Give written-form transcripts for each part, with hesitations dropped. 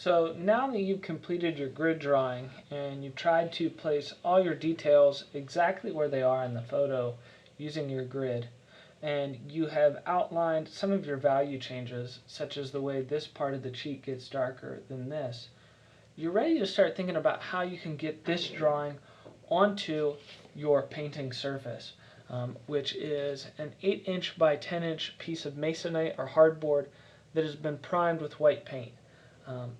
So now that you've completed your grid drawing and you've tried to place all your details exactly where they are in the photo using your grid, and you have outlined some of your value changes, such as the way this part of the cheek gets darker than this, you're ready to start thinking about how you can get this drawing onto your painting surface, which is an 8" by 10" piece of masonite or hardboard that has been primed with white paint.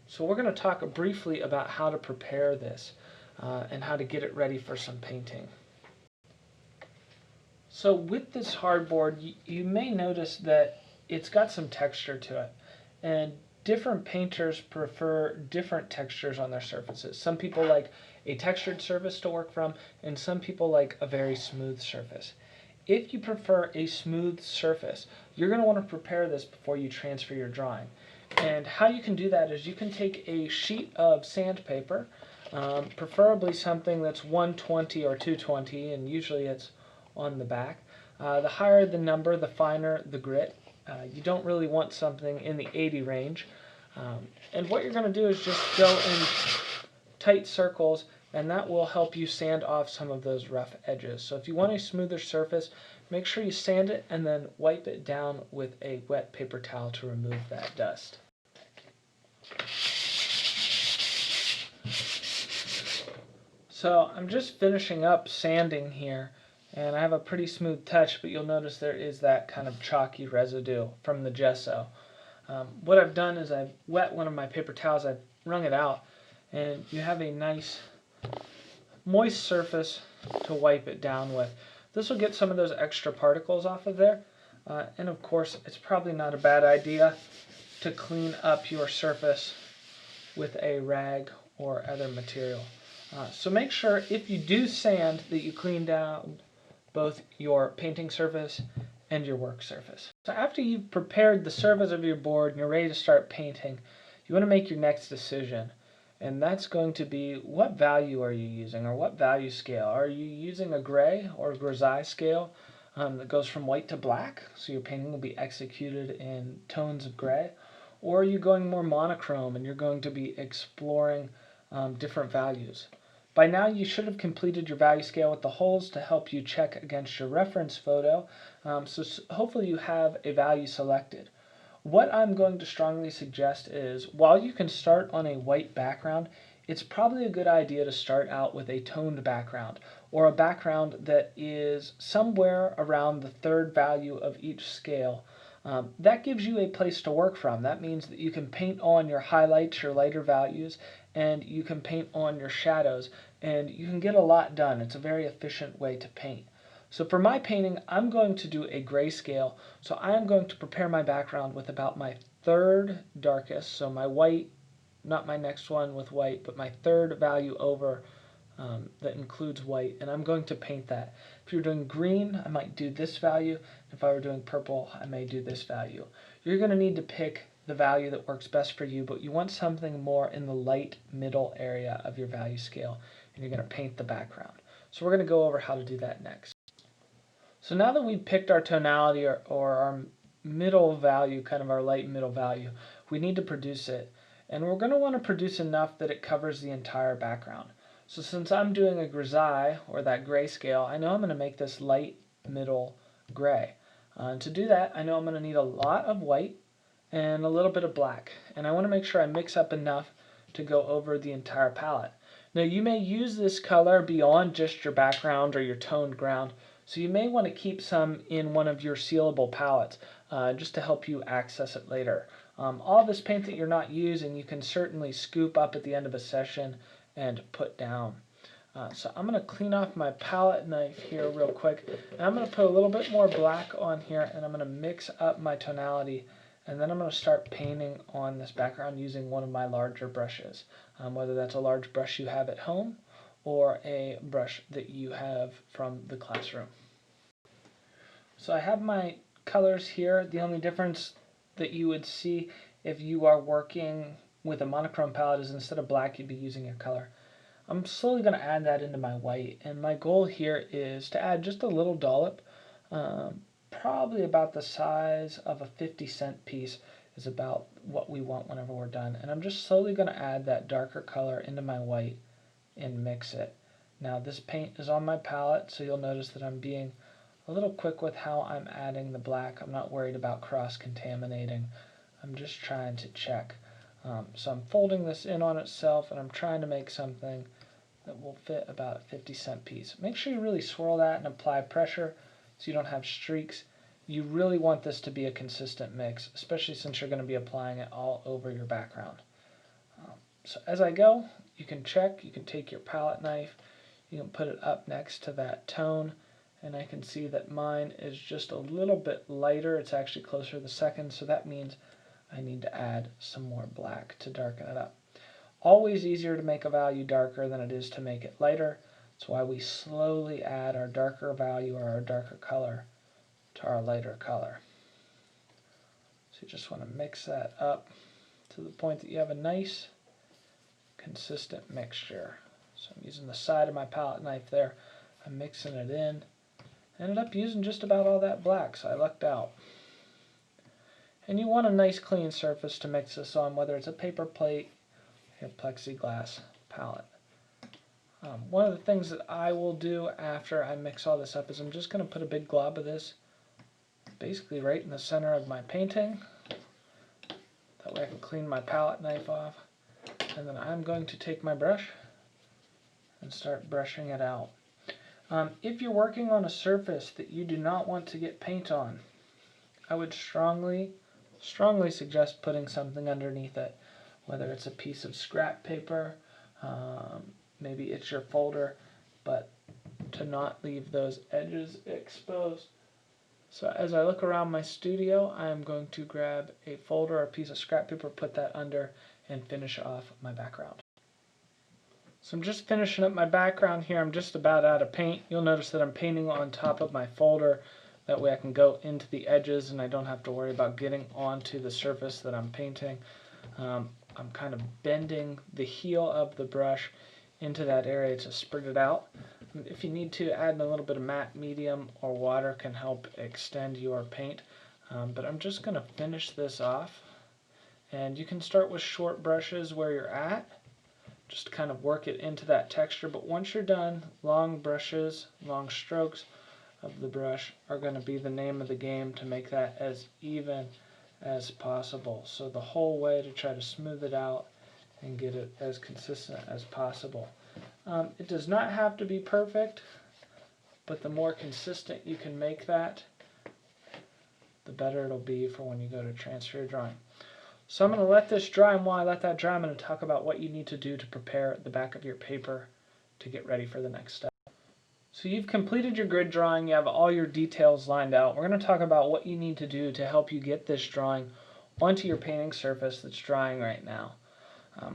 So we're going to talk briefly about how to prepare this and how to get it ready for some painting. So with this hardboard, you may notice that it's got some texture to it, and different painters prefer different textures on their surfaces. Some people like a textured surface to work from, and some people like a very smooth surface. If you prefer a smooth surface, you're going to want to prepare this before you transfer your drawing. And how you can do that is you can take a sheet of sandpaper, preferably something that's 120 or 220, and usually it's on the back. The higher the number, the finer the grit. You don't really want something in the 80 range. And what you're going to do is just go in tight circles, and that will help you sand off some of those rough edges. So if you want a smoother surface, make sure you sand it and then wipe it down with a wet paper towel to remove that dust. So I'm just finishing up sanding here, and I have a pretty smooth touch, but you'll notice there is that kind of chalky residue from the gesso. What I've done is I've wet one of my paper towels, I've wrung it out, and you have a nice moist surface to wipe it down with. This will get some of those extra particles off of there, and of course it's probably not a bad idea to clean up your surface with a rag or other material. So make sure if you do sand that you clean down both your painting surface and your work surface. So after you've prepared the surface of your board and you're ready to start painting, you want to make your next decision. And that's going to be, what value are you using, or what value scale? Are you using a gray or grisaille scale that goes from white to black, so your painting will be executed in tones of gray? Or are you going more monochrome and you're going to be exploring different values? By now you should have completed your value scale with the holes to help you check against your reference photo, so hopefully you have a value selected. What I'm going to strongly suggest is, while you can start on a white background, it's probably a good idea to start out with a toned background, or a background that is somewhere around the third value of each scale. That gives you a place to work from. That means that you can paint on your highlights, your lighter values, and you can paint on your shadows, and you can get a lot done. It's a very efficient way to paint. So for my painting, I'm going to do a grayscale. So I am going to prepare my background with about my third darkest, so my white, not my next one with white, but my third value over that includes white, and I'm going to paint that. If you're doing green, I might do this value. If I were doing purple, I may do this value. You're going to need to pick the value that works best for you, but you want something more in the light middle area of your value scale, and you're going to paint the background. So we're going to go over how to do that next. So now that we've picked our tonality or our middle value, kind of our light middle value, we need to produce it. And we're going to want to produce enough that it covers the entire background. So since I'm doing a grisaille, or that grayscale, I know I'm going to make this light middle gray. And to do that, I know I'm going to need a lot of white and a little bit of black. And I want to make sure I mix up enough to go over the entire palette. Now you may use this color beyond just your background or your toned ground, so you may want to keep some in one of your sealable palettes just to help you access it later. All this paint that you're not using, you can certainly scoop up at the end of a session and put down. So I'm going to clean off my palette knife here real quick, and I'm going to put a little bit more black on here, and I'm going to mix up my tonality, and then I'm going to start painting on this background using one of my larger brushes, whether that's a large brush you have at home or a brush that you have from the classroom. So I have my colors here. The only difference that you would see if you are working with a monochrome palette is, instead of black, you'd be using your color. I'm slowly going to add that into my white, and my goal here is to add just a little dollop, probably about the size of a 50-cent piece is about what we want whenever we're done. And I'm just slowly going to add that darker color into my white and mix it. Now this paint is on my palette, so you'll notice that I'm being a little quick with how I'm adding the black. I'm not worried about cross-contaminating. I'm just trying to check. So I'm folding this in on itself, and I'm trying to make something that will fit about a 50-cent piece. Make sure you really swirl that and apply pressure so you don't have streaks. You really want this to be a consistent mix, especially since you're going to be applying it all over your background. So as I go, you can check, you can take your palette knife, you can put it up next to that tone, and I can see that mine is just a little bit lighter. It's actually closer to the second, so that means I need to add some more black to darken it up. Always easier to make a value darker than it is to make it lighter. That's why we slowly add our darker value or our darker color to our lighter color. So you just want to mix that up to the point that you have a nice consistent mixture. So I'm using the side of my palette knife there. I'm mixing it in. Ended up using just about all that black, so I lucked out. And you want a nice clean surface to mix this on, whether it's a paper plate or plexiglass palette. One of the things that I will do after I mix all this up is I'm just going to put a big glob of this basically right in the center of my painting. That way I can clean my palette knife off. And then I'm going to take my brush and start brushing it out. If you're working on a surface that you do not want to get paint on, I would strongly suggest putting something underneath it, whether it's a piece of scrap paper, maybe it's your folder, but to not leave those edges exposed. So as I look around my studio, I am going to grab a folder or a piece of scrap paper, put that under, and finish off my background. So I'm just finishing up my background here. I'm just about out of paint. You'll notice that I'm painting on top of my folder. That way I can go into the edges and I don't have to worry about getting onto the surface that I'm painting. I'm kind of bending the heel of the brush into that area to spread it out. If you need to, add a little bit of matte medium or water can help extend your paint. But I'm just going to finish this off. And you can start with short brushes where you're at. Just kind of work it into that texture. But once you're done, long brushes, long strokes of the brush are going to be the name of the game to make that as even as possible. So the whole way to try to smooth it out and get it as consistent as possible. It does not have to be perfect, but the more consistent you can make that, the better it'll be for when you go to transfer your drawing. So I'm going to let this dry, and while I let that dry, I'm going to talk about what you need to do to prepare the back of your paper to get ready for the next step. So you've completed your grid drawing, you have all your details lined out. We're going to talk about what you need to do to help you get this drawing onto your painting surface that's drying right now.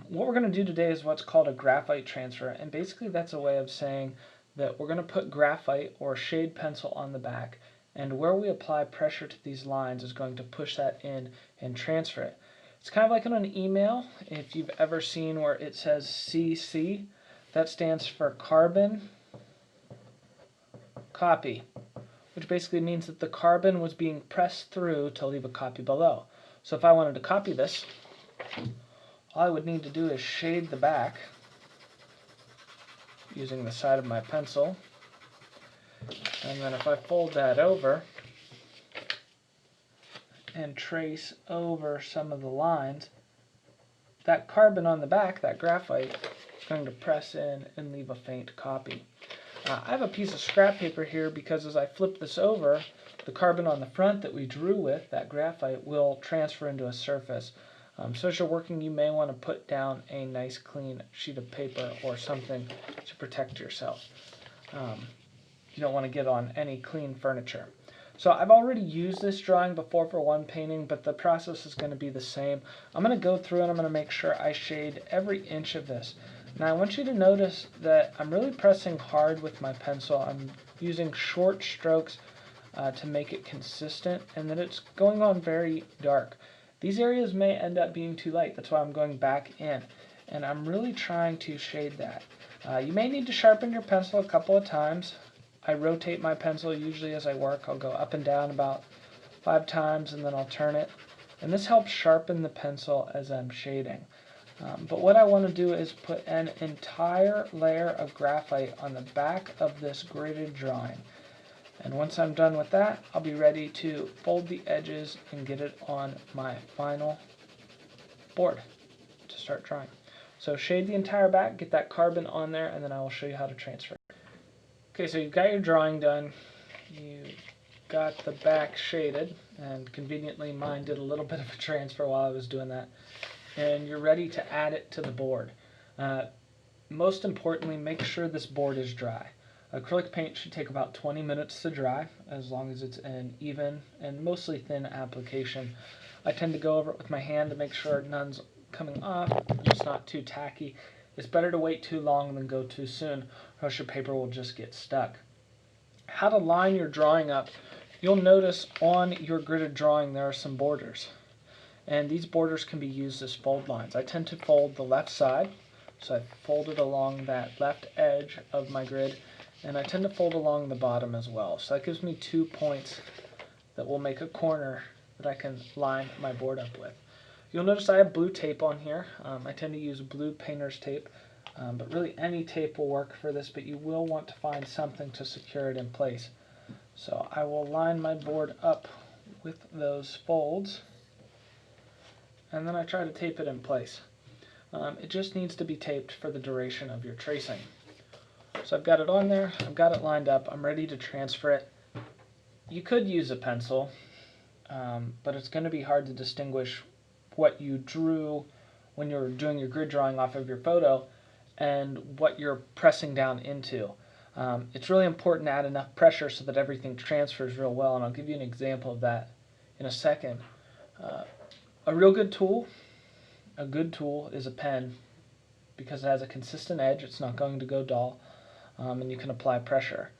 What we're going to do today is what's called a graphite transfer, and basically that's a way of saying that we're going to put graphite or shade pencil on the back, and where we apply pressure to these lines is going to push that in and transfer it. It's kind of like in an email, if you've ever seen where it says CC, that stands for carbon copy, which basically means that the carbon was being pressed through to leave a copy below. So if I wanted to copy this, all I would need to do is shade the back using the side of my pencil, and then if I fold that over and trace over some of the lines, that carbon on the back, that graphite, is going to press in and leave a faint copy. I have a piece of scrap paper here because as I flip this over, the carbon on the front that we drew with, that graphite, will transfer into a surface. So as you're working, you may want to put down a nice clean sheet of paper or something to protect yourself. You don't want to get on any clean furniture. So I've already used this drawing before for one painting, but the process is going to be the same. I'm going to go through and I'm going to make sure I shade every inch of this. Now I want you to notice that I'm really pressing hard with my pencil. I'm using short strokes to make it consistent, and that it's going on very dark. These areas may end up being too light. That's why I'm going back in, and I'm really trying to shade that. You may need to sharpen your pencil a couple of times. I rotate my pencil usually as I work. I'll go up and down about 5 times, and then I'll turn it And this helps sharpen the pencil as I'm shading. But what I want to do is put an entire layer of graphite on the back of this gridded drawing. And once I'm done with that, I'll be ready to fold the edges and get it on my final board to start drawing. So shade the entire back, get that carbon on there, and then I will show you how to transfer. Okay, so you've got your drawing done. You got the back shaded, and conveniently mine did a little bit of a transfer while I was doing that. And you're ready to add it to the board. Most importantly, make sure this board is dry. Acrylic paint should take about 20 minutes to dry, as long as it's an even and mostly thin application. I tend to go over it with my hand to make sure none's coming off, it's not too tacky. It's better to wait too long than go too soon, or else your paper will just get stuck. How to line your drawing up. You'll notice on your gridded drawing there are some borders. And these borders can be used as fold lines. I tend to fold the left side, so I fold it along that left edge of my grid, and I tend to fold along the bottom as well. So that gives me 2 points that will make a corner that I can line my board up with. You'll notice I have blue tape on here. I tend to use blue painter's tape, but really any tape will work for this, but you will want to find something to secure it in place. So I will line my board up with those folds, and then I try to tape it in place. It just needs to be taped for the duration of your tracing. So I've got it on there, I've got it lined up, I'm ready to transfer it. You could use a pencil, but it's going to be hard to distinguish what you drew when you're doing your grid drawing off of your photo and what you're pressing down into. It's really important to add enough pressure so that everything transfers real well, and I'll give you an example of that in a second. A real good tool, is a pen, because it has a consistent edge, it's not going to go dull, and you can apply pressure.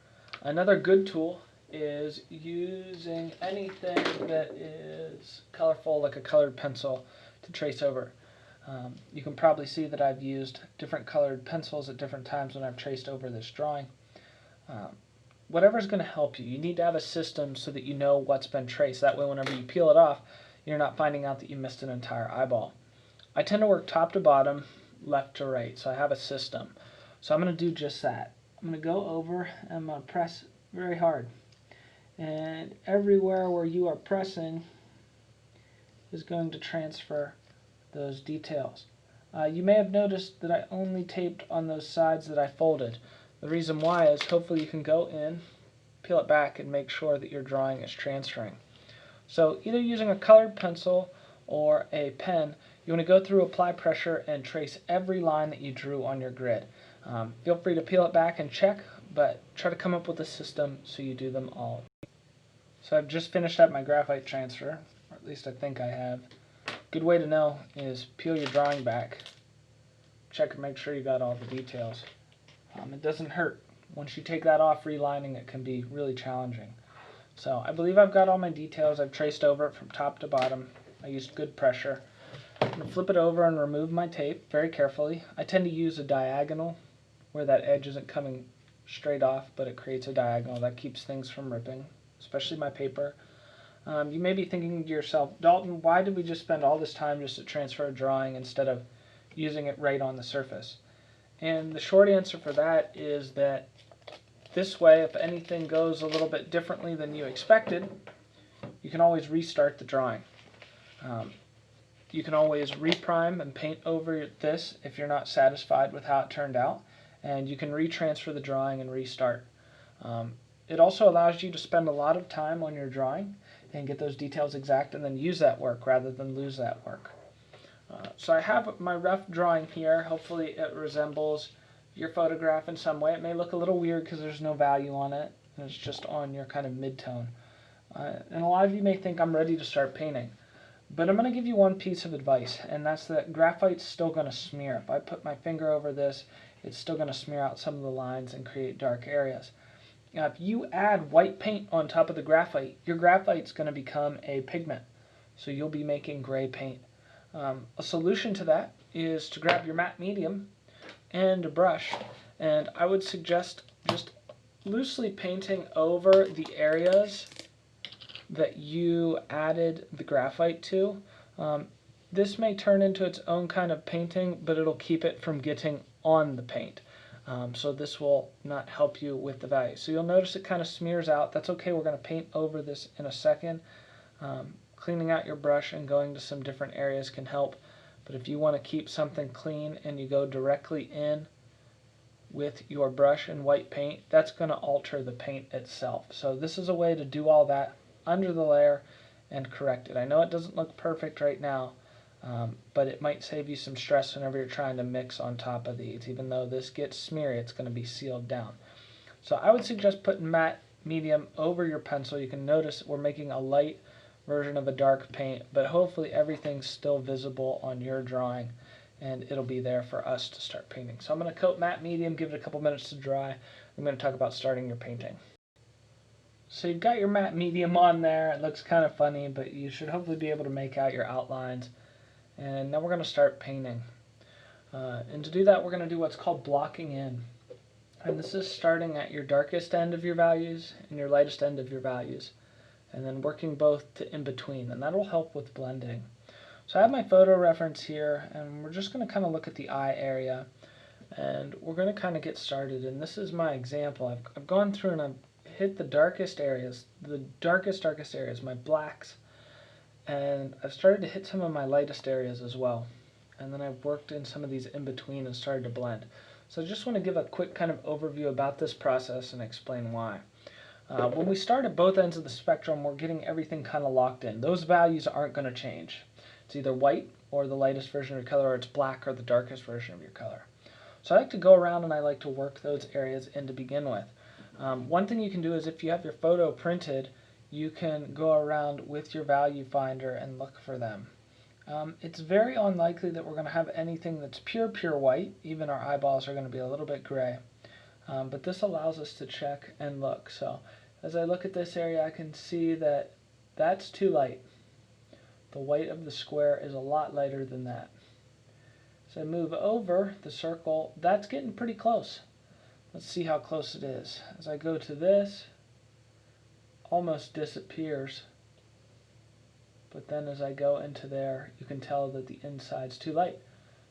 Another good tool is using anything that is colorful, like a colored pencil, to trace over. You can probably see that I've used different colored pencils at different times when I've traced over this drawing. Whatever's going to help you. You need to have a system so that you know what's been traced. That way whenever you peel it off, you're not finding out that you missed an entire eyeball. I tend to work top to bottom, left to right, so I have a system. So I'm going to do just that. I'm going to go over and I'm going to press very hard. And everywhere where you are pressing is going to transfer those details. You may have noticed that I only taped on those sides that I folded. The reason why is hopefully you can go in, peel it back, and make sure that your drawing is transferring. So either using a colored pencil or a pen, you want to go through, apply pressure, and trace every line that you drew on your grid. Feel free to peel it back and check, but try to come up with a system so you do them all. So I've just finished up my graphite transfer, or at least I think I have. Good way to know is peel your drawing back, check and make sure you got all the details. It doesn't hurt. Once you take that off, relining it can be really challenging. So I believe I've got all my details. I've traced over it from top to bottom. I used good pressure. I'm going to flip it over and remove my tape very carefully. I tend to use a diagonal where that edge isn't coming straight off, but it creates a diagonal. That keeps things from ripping, especially my paper. You may be thinking to yourself, Dalton, why did we just spend all this time just to transfer a drawing instead of using it right on the surface? And the short answer for that is that this way, if anything goes a little bit differently than you expected, you can always restart the drawing. You can always reprime and paint over this if you're not satisfied with how it turned out, and you can retransfer the drawing and restart. It also allows you to spend a lot of time on your drawing and get those details exact and then use that work rather than lose that work. So I have my rough drawing here. Hopefully it resembles your photograph in some way. It may look a little weird because there's no value on it, and it's just on your kind of mid-tone. And a lot of you may think I'm ready to start painting. But I'm going to give you one piece of advice, and that's that graphite's still going to smear. If I put my finger over this, it's still going to smear out some of the lines and create dark areas. Now, if you add white paint on top of the graphite, your graphite's going to become a pigment. So you'll be making gray paint. A solution to that is to grab your matte medium and a brush, and I would suggest just loosely painting over the areas that you added the graphite to. This may turn into its own kind of painting, but it'll keep it from getting on the paint. So this will not help you with the value. So you'll notice it kind of smears out. That's okay, we're going to paint over this in a second. Cleaning out your brush and going to some different areas can help. But if you want to keep something clean and you go directly in with your brush and white paint, that's going to alter the paint itself. So this is a way to do all that under the layer and correct it. I know it doesn't look perfect right now, but it might save you some stress whenever you're trying to mix on top of these. Even though this gets smeary, it's going to be sealed down. So I would suggest putting matte medium over your pencil. You can notice we're making a light version of a dark paint, but hopefully everything's still visible on your drawing and it'll be there for us to start painting. So I'm going to coat matte medium, give it a couple minutes to dry. I'm going to talk about starting your painting. So you've got your matte medium on there. It looks kind of funny, but you should hopefully be able to make out your outlines. And now we're going to start painting. And to do that, we're going to do what's called blocking in. And this is starting at your darkest end of your values and your lightest end of your values, and then working both to in between, and that'll help with blending. So I have my photo reference here, and we're just going to kind of look at the eye area, and we're going to kind of get started. And this is my example. I've gone through and I've hit the darkest areas, the darkest areas, my blacks, and I've started to hit some of my lightest areas as well. And then I've worked in some of these in between and started to blend. So I just want to give a quick kind of overview about this process and explain why. When we start at both ends of the spectrum, we're getting everything kind of locked in. Those values aren't going to change. It's either white or the lightest version of your color, or it's black or the darkest version of your color. So I like to go around and I like to work those areas in to begin with. One thing you can do is if you have your photo printed, you can go around with your value finder and look for them. It's very unlikely that we're going to have anything that's pure white. Even our eyeballs are going to be a little bit gray. But this allows us to check and look. So as I look at this area, I can see that that's too light. The white of the square is a lot lighter than that. As I move over the circle, that's getting pretty close. Let's see how close it is. As I go to this, almost disappears. But then as I go into there, you can tell that the inside's too light.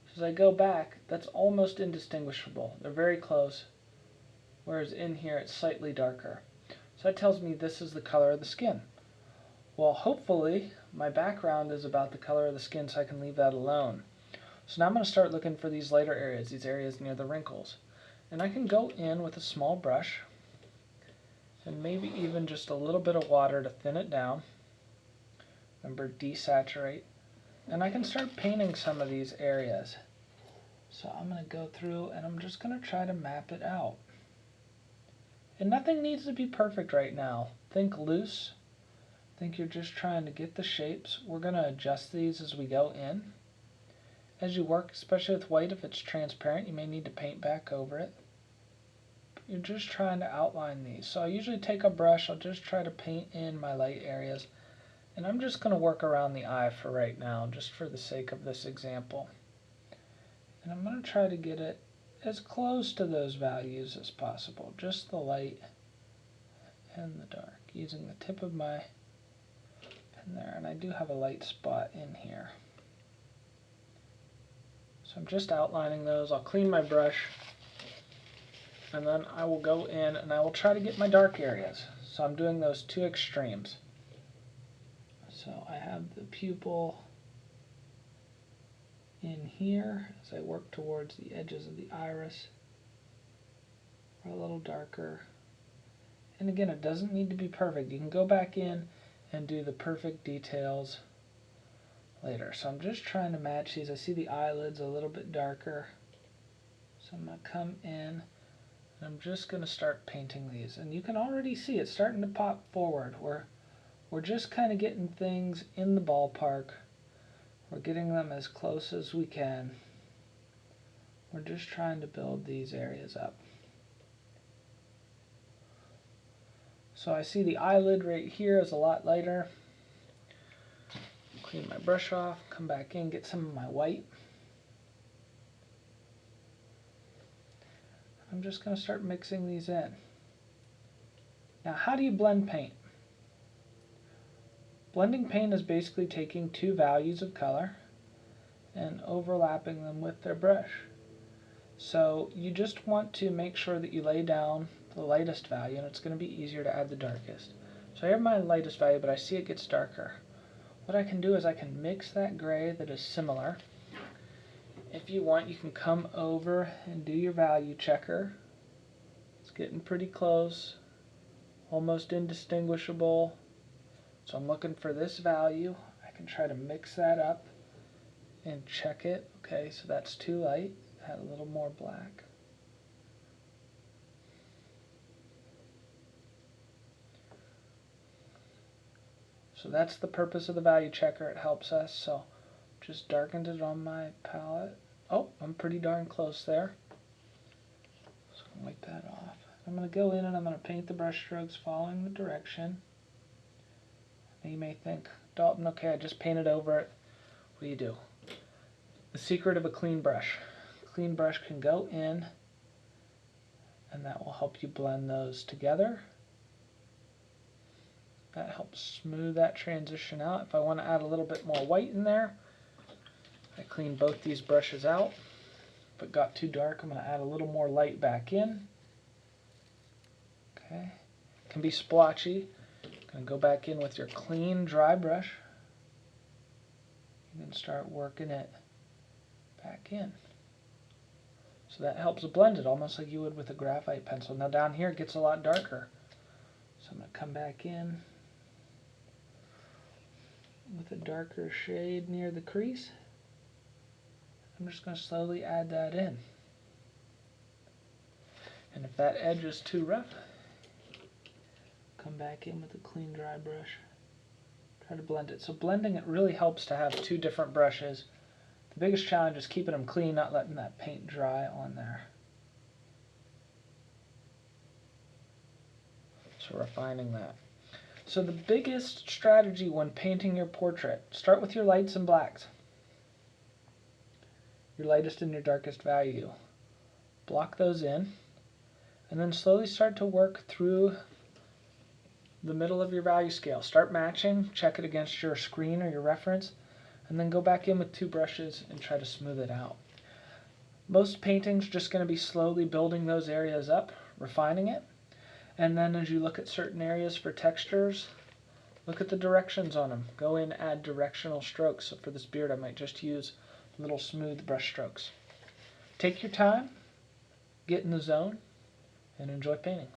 So as I go back, that's almost indistinguishable. They're very close, whereas in here it's slightly darker. So that tells me this is the color of the skin. Well, hopefully my background is about the color of the skin, so I can leave that alone. So now I'm going to start looking for these lighter areas, these areas near the wrinkles. And I can go in with a small brush and maybe even just a little bit of water to thin it down. Remember, desaturate. And I can start painting some of these areas. So I'm going to go through and I'm just going to try to map it out. And nothing needs to be perfect right now. Think loose. Think you're just trying to get the shapes. We're going to adjust these as we go in. As you work, especially with white, if it's transparent, you may need to paint back over it. But you're just trying to outline these. So I usually take a brush, I'll just try to paint in my light areas. And I'm just going to work around the eye for right now, just for the sake of this example. And I'm going to try to get it as close to those values as possible, just the light and the dark, using the tip of my pen there. And I do have a light spot in here. So I'm just outlining those. I'll clean my brush, and then I will go in and I will try to get my dark areas. So I'm doing those two extremes. So I have the pupil in here as I work towards the edges of the iris, a little darker. And again, it doesn't need to be perfect. You can go back in and do the perfect details later. So I'm just trying to match these. I see the eyelids a little bit darker. So I'm going to come in and I'm just going to start painting these. And you can already see it starting to pop forward. We're just kind of getting things in the ballpark. We're getting them as close as we can. We're just trying to build these areas up. So I see the eyelid right here is a lot lighter. Clean my brush off, come back in, get some of my white. I'm just going to start mixing these in. Now, how do you blend paint? Blending paint is basically taking two values of color and overlapping them with their brush. So you just want to make sure that you lay down the lightest value, and it's going to be easier to add the darkest. So I have my lightest value, but I see it gets darker. What I can do is I can mix that gray that is similar. If you want, you can come over and do your value checker. It's getting pretty close, almost indistinguishable. So I'm looking for this value. I can try to mix that up and check it. Okay, so that's too light. Add a little more black. So that's the purpose of the value checker. It helps us. So just darkened it on my palette. Oh, I'm pretty darn close there. So I'm going to wipe that off. I'm going to go in and I'm going to paint the brush strokes following the direction. Now you may think, Dalton, okay, I just painted over it. What do you do? The secret of a clean brush. A clean brush can go in, and that will help you blend those together. That helps smooth that transition out. If I want to add a little bit more white in there, I clean both these brushes out. If it got too dark, I'm going to add a little more light back in. Okay, it can be splotchy. Going to go back in with your clean, dry brush. You can start working it back in. So that helps blend it almost like you would with a graphite pencil. Now down here it gets a lot darker. So I'm going to come back in with a darker shade near the crease. I'm just going to slowly add that in. And if that edge is too rough, come back in with a clean, dry brush. Try to blend it. So blending it really helps to have two different brushes. The biggest challenge is keeping them clean, not letting that paint dry on there. So refining that. So the biggest strategy when painting your portrait, start with your lights and blacks. Your lightest and your darkest value. Block those in, and then slowly start to work through the middle of your value scale. Start matching, check it against your screen or your reference, and then go back in with two brushes and try to smooth it out. Most paintings just going to be slowly building those areas up, refining it, and then as you look at certain areas for textures, look at the directions on them. Go in, add directional strokes. So for this beard I might just use little smooth brush strokes. Take your time, get in the zone, and enjoy painting.